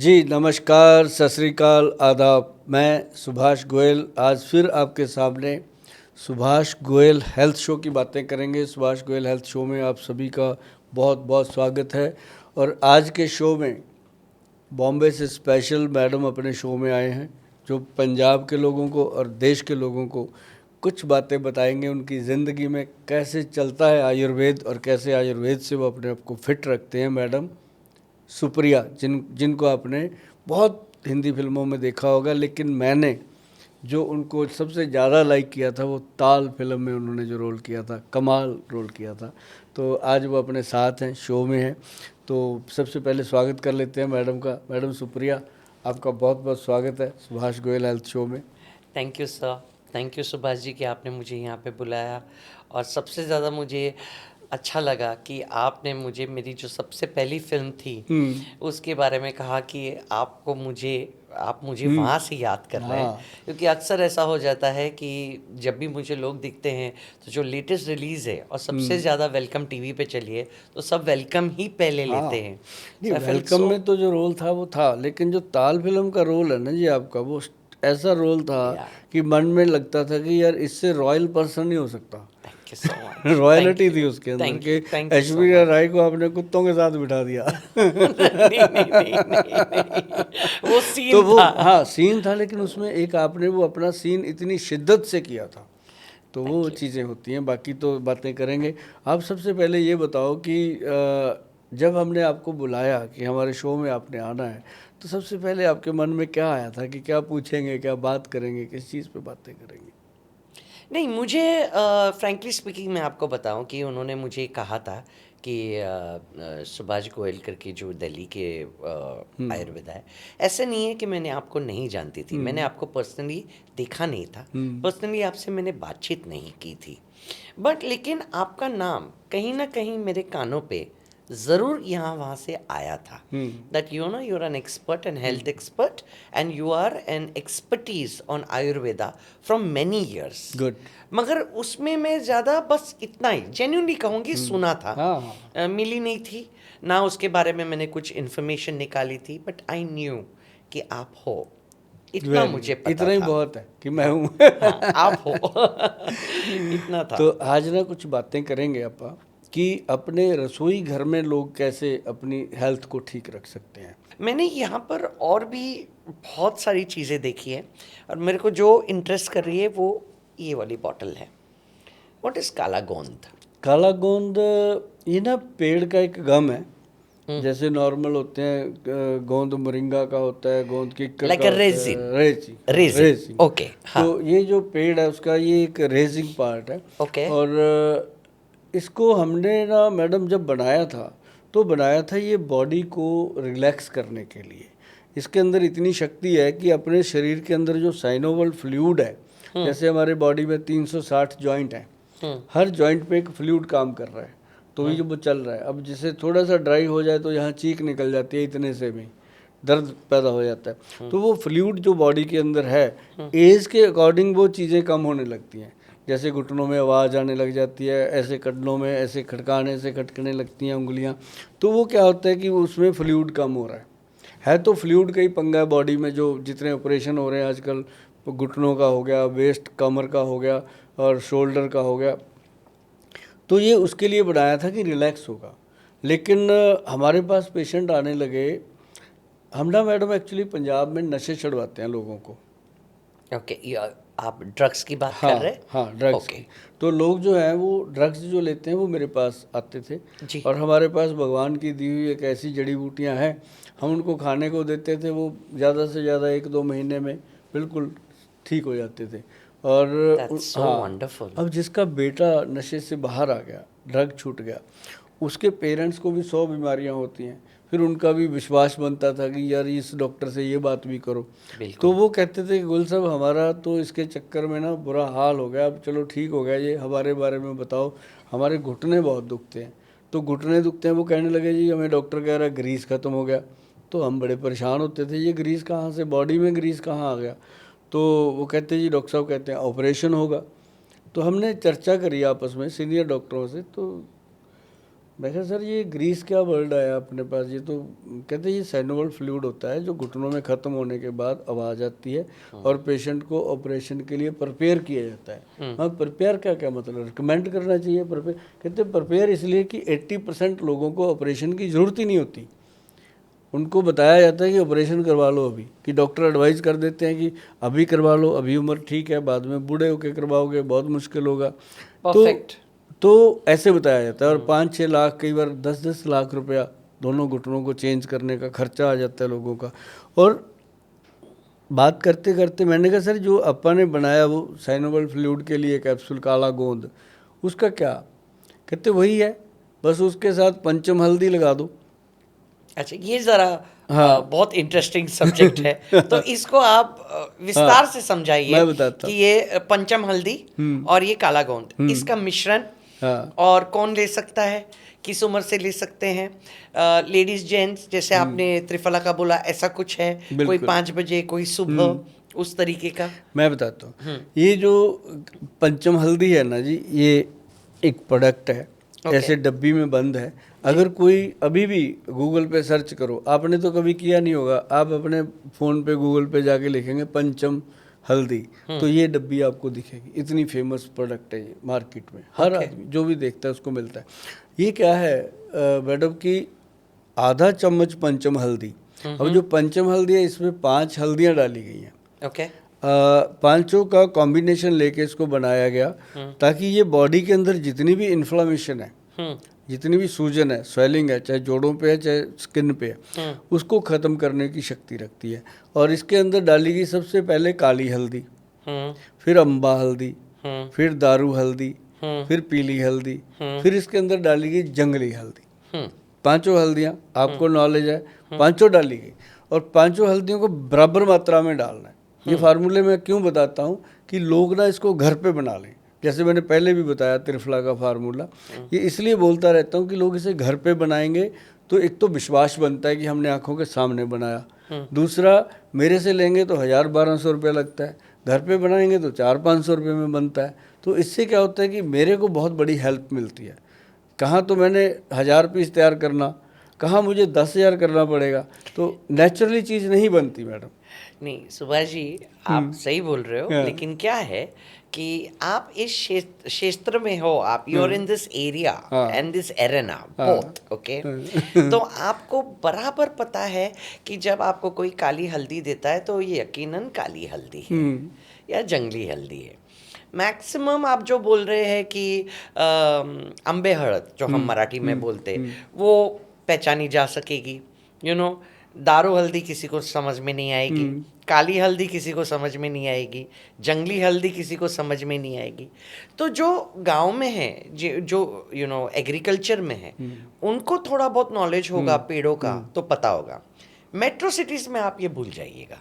जी नमस्कार, सत श्री अकाल, आदाब। मैं सुभाष गोयल आज फिर आपके सामने सुभाष गोयल हेल्थ शो की बातें करेंगे। सुभाष गोयल हेल्थ शो में आप सभी का बहुत बहुत स्वागत है। और आज के शो में बॉम्बे से स्पेशल मैडम अपने शो में आए हैं, जो पंजाब के लोगों को और देश के लोगों को कुछ बातें बताएंगे उनकी ज़िंदगी में कैसे चलता है आयुर्वेद और कैसे आयुर्वेद से वो अपने आप को फिट रखते हैं। मैडम सुप्रिया, जिनको आपने बहुत हिंदी फिल्मों में देखा होगा, लेकिन मैंने जो उनको सबसे ज़्यादा लाइक किया था वो ताल फिल्म में उन्होंने जो रोल किया था, कमाल रोल किया था। तो आज वो अपने साथ हैं, शो में हैं। तो सबसे पहले स्वागत कर लेते हैं मैडम का। मैडम सुप्रिया, आपका बहुत बहुत स्वागत है सुभाष गोयल हेल्थ शो में। Thank you sir, thank you Subhash ji कि आपने मुझे यहाँ पे बुलाया। और सबसे ज़्यादा मुझे अच्छा लगा कि आपने मुझे मेरी जो सबसे पहली फिल्म थी उसके बारे में कहा कि आप मुझे वहाँ से याद कर रहे हैं। हाँ, क्योंकि अक्सर ऐसा हो जाता है कि जब भी मुझे लोग दिखते हैं तो जो लेटेस्ट रिलीज़ है और सबसे ज़्यादा वेलकम टीवी पे चलिए तो सब वेलकम ही पहले हाँ। लेते हैं। नहीं, So I felt welcome so में तो जो रोल था वो था, लेकिन जो ताल फिल्म का रोल है ना जी आपका, वो ऐसा रोल था yeah, कि मन में लगता था कि यार इससे रॉयल पर्सन नहीं हो सकता। thank you so much, royalty थी उसके अंदर thank कि you, thank you so Aishwarya much. राय को आपने कुत्तों के साथ बिठा दिया। नहीं नहीं नहीं नहीं नहीं, वो तो सीन वो था। हाँ सीन था, लेकिन उसमें एक आपने वो अपना सीन इतनी शिद्दत से किया था, तो वो थैंक यू। चीज़ें होती हैं। बाकी तो बातें करेंगे। आप सबसे पहले ये बताओ कि जब हमने आपको बुलाया कि हमारे शो में आपने आना है, तो सबसे पहले आपके मन में क्या आया था कि क्या पूछेंगे, क्या बात करेंगे, किस चीज़ पे बातें करेंगे? नहीं, मुझे फ्रैंकली स्पीकिंग मैं आपको बताऊं कि उन्होंने मुझे कहा था कि सुभाष गोयल करके जो दिल्ली के आयुर्वेदा है, ऐसा नहीं है कि मैंने आपको नहीं जानती थी। मैंने आपको पर्सनली देखा नहीं था, पर्सनली आपसे मैंने बातचीत नहीं की थी, बट लेकिन आपका नाम कहीं ना कहीं मेरे कानों पे ज़रूर यहाँ वहाँ से आया था। That you are an expert and health expert and you are an expertise on Ayurveda from many years. Good. मगर उसमें मैं ज़्यादा बस इतना ही जेन्युइनली कहूँगी सुना था, हाँ हाँ। मिली नहीं थी ना, उसके बारे में मैंने कुछ इन्फॉर्मेशन निकाली थी, बट आई न्यू कि आप हो, इतना वेरी मुझे गुड, पता इतना ही था। बहुत है कि मैं हाँ, हूँ। हाँ आप हो। इतना था। तो आज ना कुछ बातें करेंगे अपा कि अपने रसोई घर में लोग कैसे अपनी हेल्थ को ठीक रख सकते हैं। मैंने यहाँ पर और भी बहुत सारी चीज़ें देखी है और मेरे को जो इंटरेस्ट कर रही है वो ये वाली बॉटल है। व्हाट इज़ काला गोंद? काला गोंद, ये ना पेड़ का एक गम है। जैसे नॉर्मल होते हैं, गोंद मोरिंगा का होता है, गोंद किक्कर लाइक का अ होता रेजिन। है, रेजिंग, हाँ रेजिन, रेजिंग। ओके, हाँ, तो ये जो पेड़ है उसका ये एक रेजिंग पार्ट है। ओके, और इसको हमने ना मैडम जब बनाया था, तो बनाया था ये बॉडी को रिलैक्स करने के लिए। इसके अंदर इतनी शक्ति है कि अपने शरीर के अंदर जो साइनोवल फ्लूइड है, जैसे हमारे बॉडी में 360 जॉइंट हैं, हर जॉइंट पे एक फ्लूइड काम कर रहा है, तो ये वो चल रहा है। अब जैसे थोड़ा सा ड्राई हो जाए तो यहाँ चीख निकल जाती है, इतने से भी दर्द पैदा हो जाता है। तो वो फ्लूइड जो बॉडी के अंदर है, एज के अकॉर्डिंग वो चीज़ें कम होने लगती हैं। जैसे घुटनों में आवाज़ आने लग जाती है, ऐसे कंधों में ऐसे खटकाने से खटकने लगती हैं उंगलियां। तो वो क्या होता है कि उसमें फ्लूइड कम हो रहा है तो फ्लूइड का ही पंगा है बॉडी में। जो जितने ऑपरेशन हो रहे हैं आजकल, घुटनों का हो गया, वेस्ट कमर का हो गया और शोल्डर का हो गया, तो ये उसके लिए बनाया था कि रिलैक्स होगा। लेकिन हमारे पास पेशेंट आने लगे। हम ना मैडम एक्चुअली पंजाब में नशे चढ़वाते हैं लोगों को। ओके। आप ड्रग्स की बात कर रहे हाँ हैं? हाँ, ड्रग्स ओके, की। तो लोग जो हैं वो ड्रग्स जो लेते हैं वो मेरे पास आते थे। जी, और हमारे पास भगवान की दी हुई एक ऐसी जड़ी बूटियां हैं, हम उनको खाने को देते थे, वो ज़्यादा से ज़्यादा 1-2 महीने में बिल्कुल ठीक हो जाते थे। और दैट्स सो हाँ, वंडरफुल। अब जिसका बेटा नशे से बाहर आ गया, ड्रग छूट गया, उसके पेरेंट्स को भी 100 बीमारियां होती हैं। फिर उनका भी विश्वास बनता था कि यार इस डॉक्टर से ये बात भी करो। तो बिल्कुल, वो कहते थे कि गुल साहब हमारा तो इसके चक्कर में ना बुरा हाल हो गया, अब चलो ठीक हो गया, ये हमारे बारे में बताओ, हमारे घुटने बहुत दुखते हैं। तो घुटने दुखते हैं, वो कहने लगे जी हमें डॉक्टर कह रहा है ग्रीस ख़त्म हो गया। तो हम बड़े परेशान होते थे, ये ग्रीस कहाँ से, बॉडी में ग्रीस कहाँ आ गया। तो वो कहते जी डॉक्टर साहब कहते हैं ऑपरेशन होगा। तो हमने चर्चा करी आपस में सीनियर डॉक्टरों से, तो मैं कहा सर ये ग्रीस क्या वर्ड आया अपने पास, ये तो कहते हैं ये साइनोवल फ्लूइड होता है जो घुटनों में ख़त्म होने के बाद आवाज़ आती है और पेशेंट को ऑपरेशन के लिए प्रिपेयर किया जाता है। हाँ, प्रिपेयर का क्या मतलब, रिकमेंड करना चाहिए प्रिपेयर, कहते हैं प्रिपेयर इसलिए कि 80% लोगों को ऑपरेशन की ज़रूरत ही नहीं होती, उनको बताया जाता है कि ऑपरेशन करवा लो अभी, कि डॉक्टर एडवाइस कर देते हैं कि अभी करवा लो, अभी उम्र ठीक है, बाद में बूढ़े होके करवाओगे बहुत मुश्किल होगा। तो ऐसे बताया जाता है। और 5-6 लाख, कई बार 10-10 लाख रुपया दोनों घुटनों को चेंज करने का खर्चा आ जाता है लोगों का। और बात करते करते मैंने कहा सर जो अपा ने बनाया वो साइनोवल फ्लूइड के लिए कैप्सूल काला गोंद, उसका क्या? कहते वही है, बस उसके साथ पंचम हल्दी लगा दो। अच्छा, ये जरा हाँ। बहुत इंटरेस्टिंग सब्जेक्ट है, तो इसको आप विस्तार से समझाइए मैं बताता कि ये पंचम हल्दी और ये काला गोंद, इसका मिश्रण और कौन ले सकता है, किस उम्र से ले सकते हैं, लेडीज जेंट्स, जैसे आपने त्रिफला का बोला, ऐसा कुछ है, कोई 5 बजे, कोई सुबह, उस तरीके का? मैं बताता हूँ। ये जो पंचम हल्दी है ना जी, ये एक प्रोडक्ट है, ऐसे डब्बी में बंद है। अगर कोई अभी भी गूगल पे सर्च करो, आपने तो कभी किया नहीं होगा, आप अपने फ़ोन पे गूगल पे जाके लिखेंगे पंचम हल्दी, तो ये डब्बी आपको दिखेगी। इतनी फेमस प्रोडक्ट है ये मार्केट में, हर आदमी जो भी देखता है उसको मिलता है। ये क्या है मैडम कि आधा चम्मच पंचम हल्दी, अब जो पंचम हल्दी है इसमें 5 हल्दियाँ डाली गई हैं। ओके। पांचों का कॉम्बिनेशन लेके इसको बनाया गया ताकि ये बॉडी के अंदर जितनी भी इन्फ्लामेशन है, जितनी भी सूजन है, स्वेलिंग है, चाहे जोड़ों पे है चाहे स्किन पे है, उसको ख़त्म करने की शक्ति रखती है। और इसके अंदर डाली गई सबसे पहले काली हल्दी, फिर अम्बा हल्दी, फिर दारू हल्दी, फिर पीली हल्दी, फिर इसके अंदर डाली गई जंगली हल्दी। 5 हल्दियाँ आपको नॉलेज है, 5 डाली गई और 5 हल्दियों को बराबर मात्रा में डालना है। ये फार्मूले मैं क्यों बताता हूँ कि लोग ना इसको घर पे बना लें, जैसे मैंने पहले भी बताया त्रिफला का फार्मूला, ये इसलिए बोलता रहता हूँ कि लोग इसे घर पे बनाएंगे तो एक तो विश्वास बनता है कि हमने आंखों के सामने बनाया, दूसरा मेरे से लेंगे तो 1000-1200 रुपया लगता है, घर पे बनाएंगे तो 400-500 रुपये में बनता है। तो इससे क्या होता है कि मेरे को बहुत बड़ी हेल्प मिलती है। कहाँ तो मैंने 1000 पीस तैयार करना, कहाँ मुझे 10,000 करना पड़ेगा, तो नेचुरली चीज़ नहीं बनती मैडम। नहीं सुभाष जी, आप सही बोल रहे हो, लेकिन क्या है कि आप इस क्षेत्र में हो, आप you are in this area and this arena both, okay, तो आपको बराबर पता है कि जब आपको कोई काली हल्दी देता है तो ये यकीनन काली हल्दी है या जंगली हल्दी है। मैक्सिमम आप जो बोल रहे हैं कि अम्बे हळद, जो हम मराठी में बोलते हैं, वो पहचानी जा सकेगी, यू नो। दारू हल्दी किसी को समझ में नहीं आएगी, काली हल्दी किसी को समझ में नहीं आएगी, जंगली हल्दी किसी को समझ में नहीं आएगी। तो जो गांव में है, जो यू नो एग्रीकल्चर में है, उनको थोड़ा बहुत नॉलेज होगा पेड़ों का, तो पता होगा। मेट्रो सिटीज़ में आप ये भूल जाइएगा।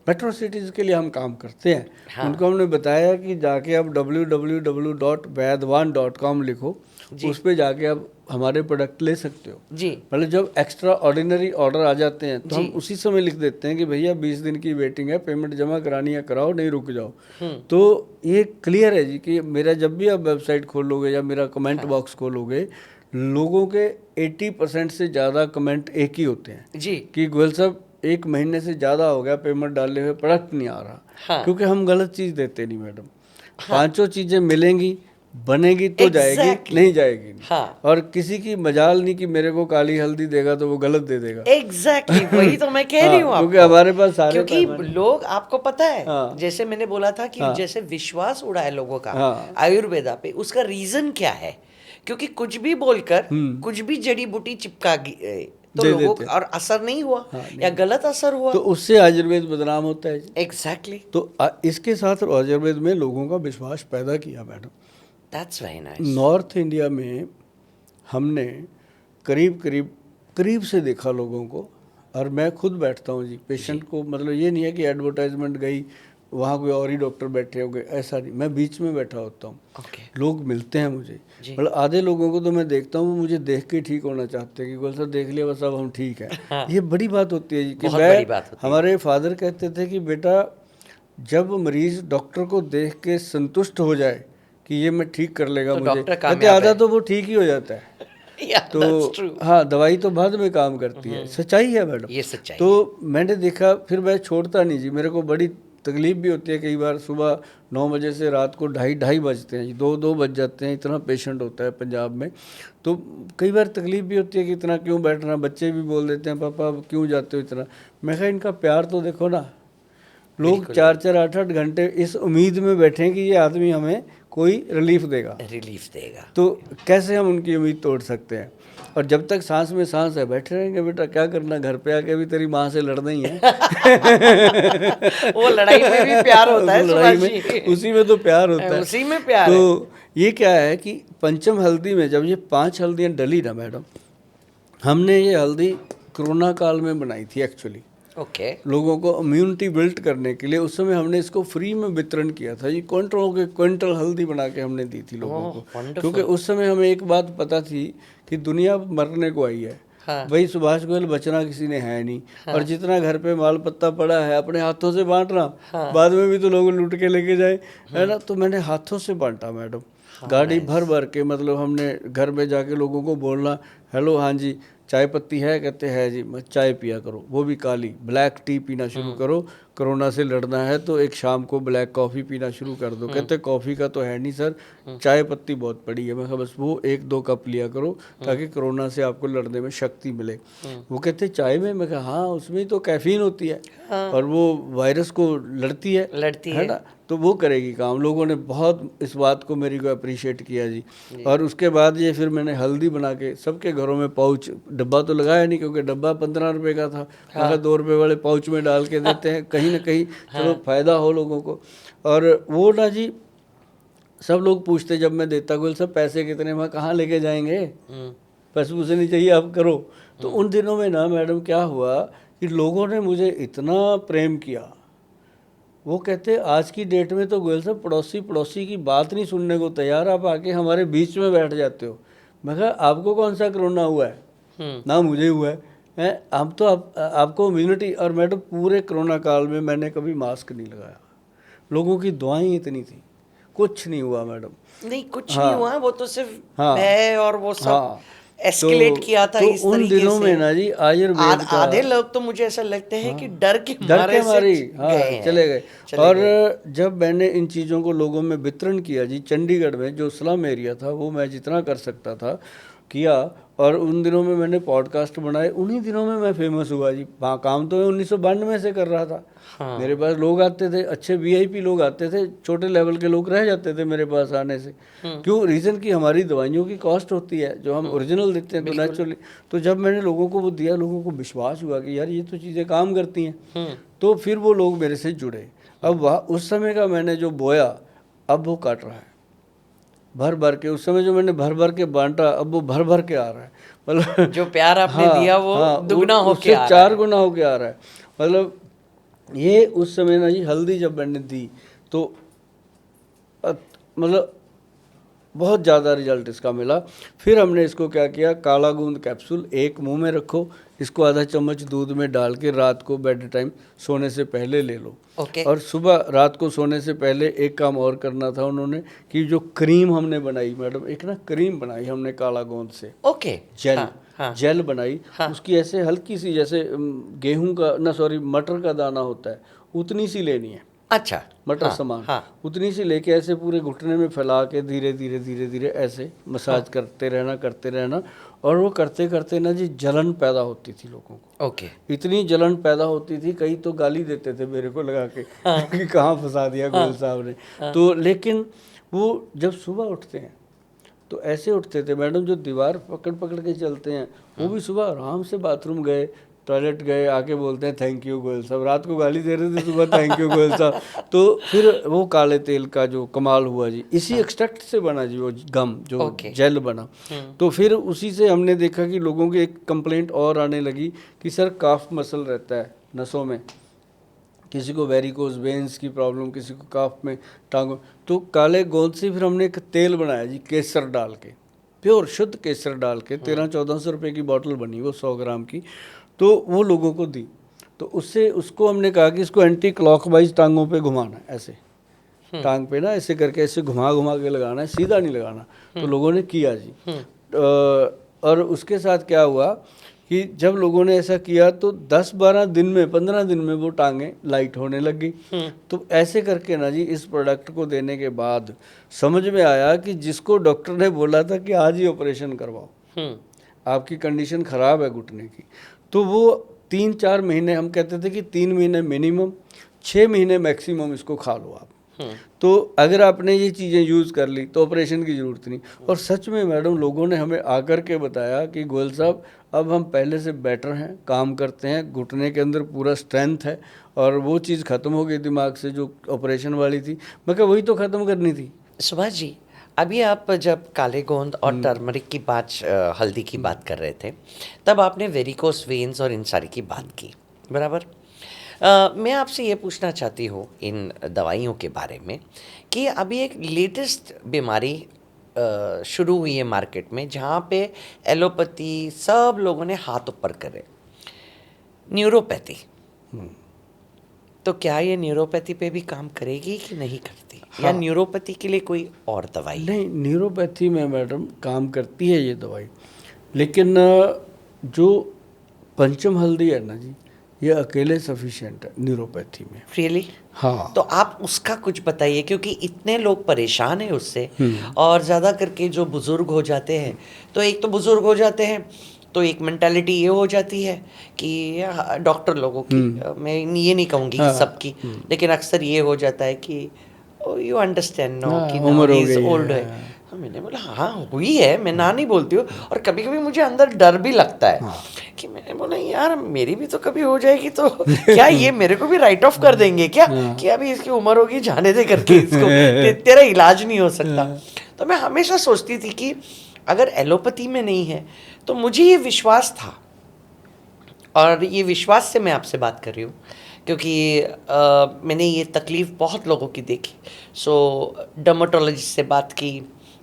मेट्रो सिटीज़ के लिए हम काम करते हैं। हाँ। उनको हमने बताया कि जाके आप www.vaidwan.com लिखो, उस पर जाके आप हमारे प्रोडक्ट ले सकते हो जी। मतलब जब एक्स्ट्रा ऑर्डिनरी ऑर्डर आ जाते हैं तो हम उसी समय लिख देते हैं कि भैया 20 दिन की वेटिंग है, पेमेंट जमा करानी है कराओ, नहीं रुक जाओ। तो ये क्लियर है जी कि मेरा जब भी आप वेबसाइट खोलोगे या मेरा कमेंट बॉक्स खोलोगे, लोगों के 80% से ज़्यादा कमेंट एक ही होते हैं जी कि गोयल साहब 1 महीने से ज़्यादा हो गया पेमेंट डाले हुए, प्रोडक्ट नहीं आ रहा। हाँ। क्योंकि हम गलत चीज़ देते नहीं मैडम। हाँ। 5 चीज़ें मिलेंगी, बनेगी तो जाएगी, नहीं जाएगी नहीं। हाँ। और किसी की मजाल नहीं कि मेरे को काली हल्दी देगा तो वो गलत दे देगा। एग्जैक्टली वही तो मैं कह रही हूँ, क्योंकि हमारे पास सारे, क्योंकि लोग, आपको पता है, जैसे मैंने बोला था कि जैसे विश्वास उड़ा है लोगों का आयुर्वेदा पे, उसका रीजन क्या है? क्योंकि कुछ भी बोलकर कुछ भी जड़ी बूटी चिपका तो लोगों को और असर नहीं हुआ। हाँ, नहीं। या गलत असर हुआ तो उससे आयुर्वेद बदनाम होता है। एग्जैक्टली। तो इसके साथ आयुर्वेद में लोगों का विश्वास पैदा किया madam. That's very nice. North India में हमने करीब से देखा लोगों को, और मैं खुद बैठता हूँ जी पेशेंट को, मतलब ये नहीं है कि एडवर्टाइजमेंट गई वहाँ कोई और ही डॉक्टर बैठे हो गए, ऐसा नहीं, मैं बीच में बैठा होता हूँ। लोग मिलते हैं मुझे, मतलब आधे लोगों को तो मैं देखता हूँ वो मुझे देख के ठीक होना चाहते हैं कि गोल सर देख लिया बस अब हम ठीक है। हाँ। ये बड़ी बात होती है कि हमारे फादर कहते थे कि बेटा जब मरीज डॉक्टर को देख के संतुष्ट हो जाए कि ये मैं ठीक कर लेगा, तो मुझे कहते आधा तो वो ठीक ही हो जाता है। Yeah, तो that's true. हाँ, दवाई तो बाद में काम करती है, सच्चाई है मैडम। ये सच्चाई तो मैंने देखा, फिर मैं छोड़ता नहीं जी, मेरे को बड़ी तकलीफ भी होती है कई बार। सुबह 9 बजे से रात को ढाई बजते हैं जी, 2 बज जाते हैं, इतना पेशेंट होता है पंजाब में। तो कई बार तकलीफ भी होती है कि इतना क्यों बैठना। बच्चे भी बोल देते हैं पापा अब क्यों जाते हो इतना। मैं कहा इनका प्यार तो देखो ना, लोग 4-4 8-8 घंटे इस उम्मीद में बैठे कि ये आदमी हमें कोई रिलीफ देगा, रिलीफ देगा। तो कैसे हम उनकी उम्मीद तोड़ सकते हैं। और जब तक सांस में सांस है बैठे रहेंगे। बेटा क्या करना, घर पे आके भी तेरी माँ से लड़ना ही है। वो लड़ाई में भी प्यार होता है लड़ाई सुभाष में, जी। उसी में तो प्यार होता है, उसी में प्यार है। तो ये क्या है कि पंचम हल्दी में जब ये 5 हल्दियाँ डली ना मैडम, हमने ये हल्दी कोरोना काल में बनाई थी एक्चुअली, ओके। लोगों को इम्यूनिटी बिल्ड करने के लिए। उस समय हमने इसको फ्री में वितरण किया था, ये क्विंटल हल्दी बना के हमने दी थी लोगों को, wonderful. क्योंकि उस समय हमें एक बात पता थी कि दुनिया मरने को आई है। हाँ। भाई सुभाष गोयल बचना किसी ने है नहीं। और जितना घर पे माल पत्ता पड़ा है अपने हाथों से बांटना, बाद में भी तो लोग लूट के लेके जाए, है ना। तो मैंने हाथों से बांटा मैडम, गाड़ी भर भर के। मतलब हमने घर में जाके लोगों को बोलना, हेलो हाँ जी चाय पत्ती है, कहते हैं जी, मैं चाय पिया करो, वो भी काली, ब्लैक टी पीना शुरू करो, कोरोना से लड़ना है तो एक शाम को ब्लैक कॉफ़ी पीना शुरू कर दो। कहते कॉफ़ी का तो है नहीं सर, चाय पत्ती बहुत पड़ी है। मैं कहा बस वो 1-2 कप लिया करो ताकि कोरोना से आपको लड़ने में शक्ति मिले। वो कहते चाय में, मैं कहा हाँ उसमें ही तो कैफीन होती है और वो वायरस को लड़ती है ना, तो वो करेगी काम। लोगों ने बहुत इस बात को मेरी को अप्रिशिएट किया जी। और उसके बाद ये फिर मैंने हल्दी बना के सबके घरों में पाउच, डब्बा तो लगाया नहीं क्योंकि डब्बा 15 रुपए का था। हाँ। 2 रुपए वाले पाउच में डाल के देते हैं, कहीं ना कहीं चलो फ़ायदा हो लोगों को। और वो ना जी सब लोग पूछते जब मैं देता, गोल सब पैसे कितने, मैं कहाँ लेके जाएंगे, पैसे मुझे नहीं चाहिए आप करो। तो उन दिनों में ना मैडम क्या हुआ कि लोगों ने मुझे इतना प्रेम किया। वो कहते आज की डेट में तो गोयल साहब पड़ोसी की बात नहीं सुनने को तैयार, आप आके हमारे बीच में बैठ जाते हो। मैं कहा आपको कौन सा कोरोना हुआ है, ना मुझे हुआ है अब तो आपको इम्यूनिटी। और मैडम पूरे कोरोना काल में मैंने कभी मास्क नहीं लगाया, लोगों की दुआएं इतनी थी, कुछ नहीं हुआ मैडम। नहीं कुछ नहीं हुआ, वो तो सिर्फ हाँ, है और वो सब हाँ, एस्केलेट किया था तो इस उन तरीके दिनों से। में ना जी आयुर्वेद का आधे लोग तो मुझे ऐसा लगता है कि डर के मारे से चले गए। और जब मैंने इन चीज़ों को लोगों में वितरण किया जी, चंडीगढ़ में जो स्लम एरिया था वो मैं जितना कर सकता था किया। और उन दिनों में मैंने पॉडकास्ट बनाए, उन्हीं दिनों में मैं फेमस हुआ जी। काम तो मैं 1992 से कर रहा था। हाँ। मेरे पास लोग आते थे, अच्छे वीआईपी लोग आते थे, छोटे लेवल के लोग रह जाते थे मेरे पास आने से। क्यों? रीज़न कि हमारी दवाइयों की कॉस्ट होती है जो हम ओरिजिनल देते हैं, तो नेचुरली। तो जब मैंने लोगों को वो दिया, लोगों को विश्वास हुआ कि यार ये तो चीज़ें काम करती हैं, तो फिर वो लोग मेरे से जुड़े। अब वह उस समय का मैंने जो बोया अब वो काट रहा है भर भर के। उस समय जो मैंने भर भर के बांटा अब वो भर भर के आ रहा है। मतलब जो प्यार आपने दिया वो दुगना होके आ रहा है, 4 गुना होके आ रहा है। मतलब ये उस समय ना जी हल्दी जब मैंने दी तो मतलब बहुत ज़्यादा रिजल्ट इसका मिला। फिर हमने इसको क्या किया, काला गूंद कैप्सूल एक मुंह में रखो, इसको आधा चम्मच दूध में डाल के रात को बेड टाइम सोने से पहले ले लो। और सुबह रात को सोने से पहले एक काम और करना था उन्होंने कि जो क्रीम हमने बनाई मैडम, एक ना क्रीम बनाई हमने काला गोंद से, जेल, जेल बनाई। उसकी ऐसे हल्की सी जैसे गेहूं का ना सॉरी मटर का दाना होता है उतनी सी लेनी है। अच्छा, मटर समान उतनी सी लेके ऐसे पूरे घुटने में फैला के धीरे धीरे धीरे धीरे ऐसे मसाज करते रहना। और वो करते करते ना जी जलन पैदा होती थी लोगों को। इतनी जलन पैदा होती थी, कई तो गाली देते थे मेरे को लगा के कि कहाँ फंसा दिया गोयल साहब ने। तो लेकिन वो जब सुबह उठते हैं तो ऐसे उठते थे मैडम, जो दीवार पकड़ पकड़ के चलते हैं वो भी सुबह आराम से बाथरूम गए, टॉयलेट गए, आके बोलते हैं थैंक यू गोयल साहब। रात को गाली दे रहे थे, सुबह थैंक यू गोयल साहब। तो फिर वो काले तेल का जो कमाल हुआ जी, इसी एक्सट्रैक्ट से बना जी वो गम जो जेल बना। तो फिर उसी से हमने देखा कि लोगों की एक कंप्लेंट और आने लगी कि सर काफ मसल रहता है नसों में, किसी को वेरिकोज वेन्स की प्रॉब्लम, किसी को काफ में टांगों। तो काले गोंद से फिर हमने एक तेल बनाया जी केसर डाल के, प्योर शुद्ध केसर डाल के, 1300-1400 रुपये की बॉटल बनी वो 100 ग्राम की। तो वो लोगों को दी। तो उससे उसको हमने कहा कि इसको एंटी क्लॉकवाइज टांगों पे घुमाना है, ऐसे टांग पे ना ऐसे करके ऐसे घुमा घुमा के लगाना है, सीधा नहीं लगाना। तो लोगों ने किया जी। और उसके साथ क्या हुआ कि जब लोगों ने ऐसा किया तो 10-12 दिन में, 15 दिन में वो टांगें लाइट होने लग गई। तो ऐसे करके ना जी इस प्रोडक्ट को देने के बाद समझ में आया कि जिसको डॉक्टर ने बोला था कि आज ही ऑपरेशन करवाओ, आपकी कंडीशन ख़राब है घुटने की, तो वो 3-4 महीने, हम कहते थे कि 3 महीने मिनिमम, 6 महीने मैक्सिमम इसको खा लो आप। तो अगर आपने ये चीज़ें यूज़ कर ली तो ऑपरेशन की ज़रूरत नहीं। और सच में मैडम लोगों ने हमें आकर के बताया कि गोयल साहब अब हम पहले से बेटर हैं, काम करते हैं, घुटने के अंदर पूरा स्ट्रेंथ है और वो चीज़ ख़त्म हो गई दिमाग से जो ऑपरेशन वाली थी। मैं कहा वही तो ख़त्म करनी थी। सुभाष जी, अभी आप जब काले गोंद और टर्मरिक की बात, हल्दी की बात कर रहे थे, तब आपने वेरिकोस वेन्स और इन सारी की बात की, बराबर। मैं आपसे ये पूछना चाहती हूँ इन दवाइयों के बारे में कि अभी एक लेटेस्ट बीमारी शुरू हुई है मार्केट में, जहाँ पे एलोपैथी सब लोगों ने हाथ ऊपर करे, न्यूरोपैथी। तो क्या ये न्यूरोपैथी पे भी काम करेगी कि नहीं करती? या न्यूरोपैथी के लिए कोई और दवाई? नहीं, न्यूरोपैथी में मैडम काम करती है ये दवाई, लेकिन जो पंचम हल्दी है ना जी, ये अकेले सफिशिएंट है न्यूरोपैथी में। रियली? हाँ। तो आप उसका कुछ बताइए, क्योंकि इतने लोग परेशान हैं उससे, और ज़्यादा करके जो बुज़ुर्ग हो जाते हैं, तो एक तो बुज़ुर्ग हो जाते हैं तो एक मेंटालिटी ये हो जाती है कि डॉक्टर लोगों की, मैं ये नहीं कहूँगी कि सबकी, लेकिन अक्सर ये हो जाता है कि यू अंडरस्टैंड नो कि उम्र हो ही इज गई ओल्ड है। मैंने बोला हाँ हुई है, मैं ना नहीं बोलती हूँ, और कभी कभी मुझे अंदर डर भी लगता है कि मैंने बोला यार मेरी भी तो कभी हो जाएगी, तो क्या ये मेरे को भी राइट ऑफ कर देंगे क्या कि अभी इसकी उम्र होगी, जाने दे करके इसको, तेरा इलाज नहीं हो सकता। तो मैं हमेशा सोचती थी कि अगर एलोपैथी में नहीं है, तो मुझे ये विश्वास था, और ये विश्वास से मैं आपसे बात कर रही हूँ, क्योंकि मैंने ये तकलीफ़ बहुत लोगों की देखी। सो डर्मेटोलॉजिस्ट से बात की,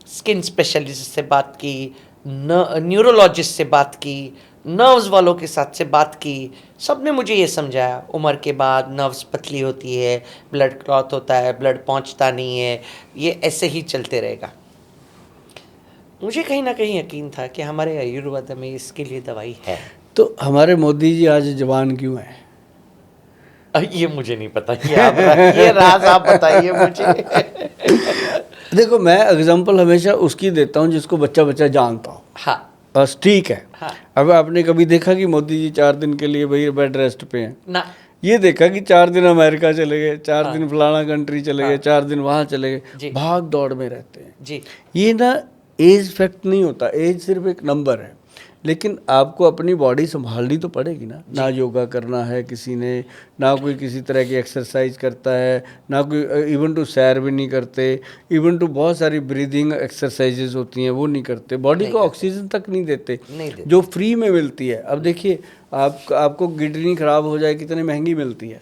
स्किन स्पेशलिस्ट से बात की, न्यूरोलॉजिस्ट से बात की, नर्व्स वालों के साथ से बात की, सब ने मुझे ये समझाया उम्र के बाद नर्व्स पतली होती है, ब्लड क्लॉट होता है, ब्लड पहुंचता नहीं है, ये ऐसे ही चलते रहेगा। मुझे कहीं ना कहीं यकीन था कि हमारे आयुर्वेद में इसके लिए दवाई है। तो हमारे मोदी जी आज जवान क्यों हैं? ये मुझे नहीं पता, ये राज आप बताइए मुझे। देखो, मैं एग्जांपल हमेशा उसकी देता हूँ जिसको बच्चा बच्चा जानता हो। हाँ, बस ठीक है। हाँ। अब आपने कभी देखा कि मोदी जी 4 दिन के लिए भाई बेड रेस्ट पे हैं? ना। ये देखा कि 4 दिन अमेरिका चले गए, 4 दिन फलाना कंट्री चले गए, 4 दिन वहाँ चले जी। गए, भाग दौड़ में रहते हैं जी। ये ना एज फैक्ट नहीं होता, एज सिर्फ एक नंबर है, लेकिन आपको अपनी बॉडी संभालनी तो पड़ेगी ना। ना योगा करना है किसी ने, ना कोई किसी तरह की एक्सरसाइज करता है, ना कोई इवन टू सैर भी नहीं करते, इवन टू बहुत सारी ब्रीदिंग एक्सरसाइजेज होती हैं वो नहीं करते, बॉडी को ऑक्सीजन तक नहीं देते जो फ्री में मिलती है। अब देखिए आपको किडनी खराब हो जाए कितनी महंगी मिलती है,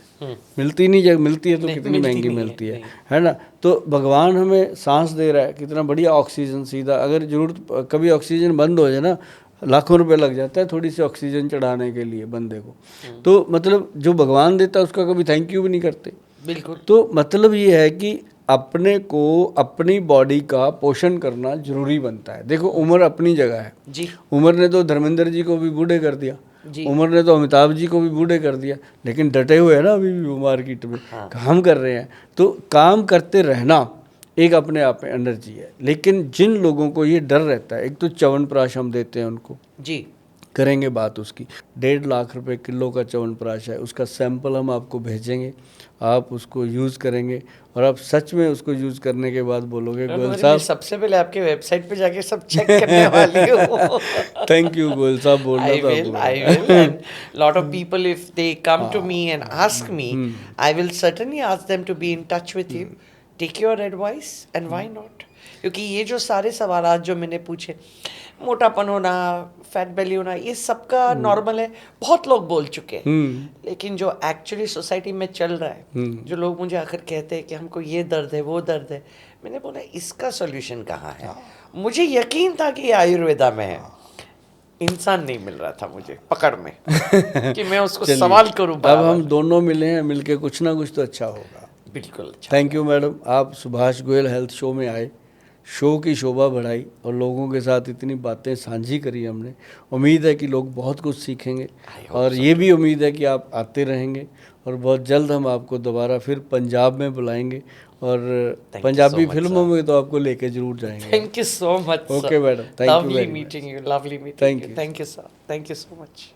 मिलती नहीं, जब मिलती है तो कितनी महंगी मिलती है ना। तो भगवान हमें सांस दे रहा है, कितना बढ़िया ऑक्सीजन सीधा, अगर जरूरत कभी ऑक्सीजन बंद हो जाए ना, लाखों रुपए लग जाता है थोड़ी सी ऑक्सीजन चढ़ाने के लिए बंदे को। तो मतलब जो भगवान देता है उसका कभी थैंक यू भी नहीं करते। बिल्कुल। तो मतलब ये है कि अपने को अपनी बॉडी का पोषण करना जरूरी बनता है। देखो उम्र अपनी जगह है जी। उम्र ने तो धर्मेंद्र जी को भी बूढ़े कर दिया, उम्र ने तो अमिताभ जी को भी बूढ़े कर दिया, लेकिन डटे हुए हैं ना अभी भी वो मार्केट में काम कर रहे हैं। तो काम करते रहना एक अपने आप में एनर्जी है। लेकिन जिन लोगों को ये डर रहता है, एक तो च्यवनप्राश हम देते हैं उनको जी, करेंगे बात उसकी, 1.5 लाख रुपए किलो का च्यवनप्राश है, उसका सैंपल हम आपको भेजेंगे, आप उसको यूज़ करेंगे और आप सच में उसको यूज़ करने के बाद बोलोगे गोयल साहब, सबसे पहले आपके वेबसाइट पे जाके सब चेक करने वाली हूँ। थैंक यू गोयल साहब बोलना था आपको। I will, and lot of people if they come to me and ask me, I will certainly ask them to be in touch with you, take your advice, and why not? क्योंकि ये जो सारे सवालात जो मैंने पूछे, मोटापन होना, fat बेली होना, ये सबका नॉर्मल है, बहुत लोग बोल चुके हैं, लेकिन जो एक्चुअली सोसाइटी में चल रहा है, जो लोग मुझे आखिर कहते हैं कि हमको ये दर्द है वो दर्द है, मैंने बोला इसका सॉल्यूशन कहाँ है। मुझे यकीन था कि ये आयुर्वेदा में है, इंसान नहीं मिल रहा था मुझे पकड़ में कि मैं उसको सवाल करूं। अब हम दोनों मिले हैं, मिलके कुछ ना कुछ तो अच्छा होगा। बिल्कुल अच्छा। थैंक यू मैडम, आप सुभाष गोयल हेल्थ शो में आए, शो की शोभा बढ़ाई और लोगों के साथ इतनी बातें साझी करी हमने। उम्मीद है कि लोग बहुत कुछ सीखेंगे और ये भी उम्मीद है कि आप आते रहेंगे और बहुत जल्द हम आपको दोबारा फिर पंजाब में बुलाएंगे और पंजाबी फिल्मों में तो आपको लेके जरूर जाएंगे। Thank you so much, sir. Okay madam, thank you Lovely very much. meeting you. Lovely meeting Thank you. you. Thank you, sir. Thank you so much.